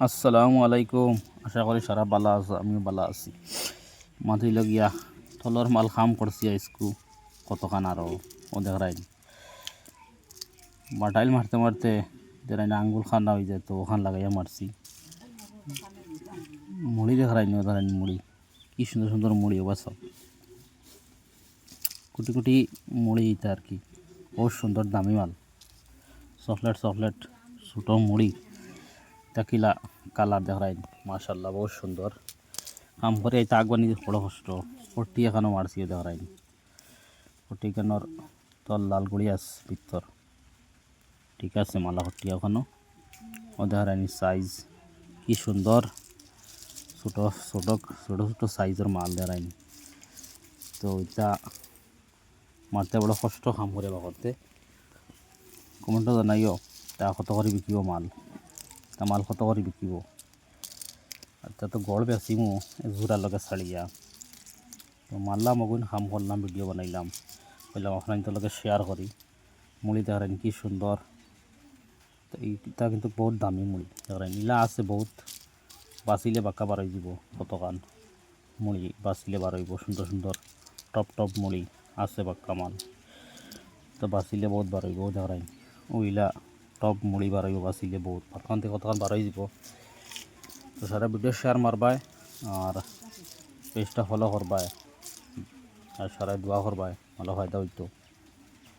আসসালামু আলাইকুম। আশা করি সারা বালা আছে, আমিও বালা আছি। মাথুই লগিয়া থলর মাল খাম করছি আইসকু কতখান আরও ও দেখাই বাটাইল মারতে মারতে যেন আঙ্গুল খানা হয়ে যায়, তো ওখান লাগাইয়া মারছি। মুড়ি দেখাই নি, ধরেন মুড়ি কি সুন্দর সুন্দর মুড়ি ওবা সব কুটি কুটি মুড়ি এটা আর কি, বহুত সুন্দর দামি মাল। চকলেট চকলেট ছোটো মুড়ি তাকিলা কালার দেখাই মাশাল্লাহ বহুত সুন্দর। কাম করে এই তাক বানি বড় কষ্ট। ফটি এখানো মারছি দেখাই ফটি কেনর তোর লাল গুড়ি আছে ভিতর, ঠিক আছে মালা ফটি এখানো ও দেখাই সাইজ কি সুন্দর। ছোটো ছোটো ছোটো ছোটো সাইজের মাল দেখাই। তো এটা মারতে বড় কষ্ট, কাম করে বা করতে। কমেন্টও জানাইও তা কত করে বিকিব মাল, তা মাল কত করে বিকিব। আচ্ছা তো গড় বেচিমু জোড়ার লগে ছাড়িয়া, তো মারলাম অগুন কাম করলাম, ভিডিও বানাইলাম, বললাম আপনার লগে শেয়ার করি। মুড়ি দেখারেন কি সুন্দর। তো এইটা কিন্তু বহুত দামি মুড়ি দেখারেন, নীলা আছে বহুত। বাঁচিলে বাঁকা বার হয়ে যাব কতখান মুড়ি, বাঁচিলে বার হইব সুন্দর সুন্দর টপ টপ মুড়ি আছে বাক্কা মাল। তো বাঁচিলে বহুত বার হইব দেখারেন, ওইলা টপ মুড়ি বার হইব বাঁচিলে বহুত ভাতখান থেকে কতখান বার হয়ে যাব। তো সারা ভিডিও শেয়ার মারবায় আর পেজটা ফলো করবায় আর সারাই দোয়া করবায়, ভালো ফায়দা হইতো।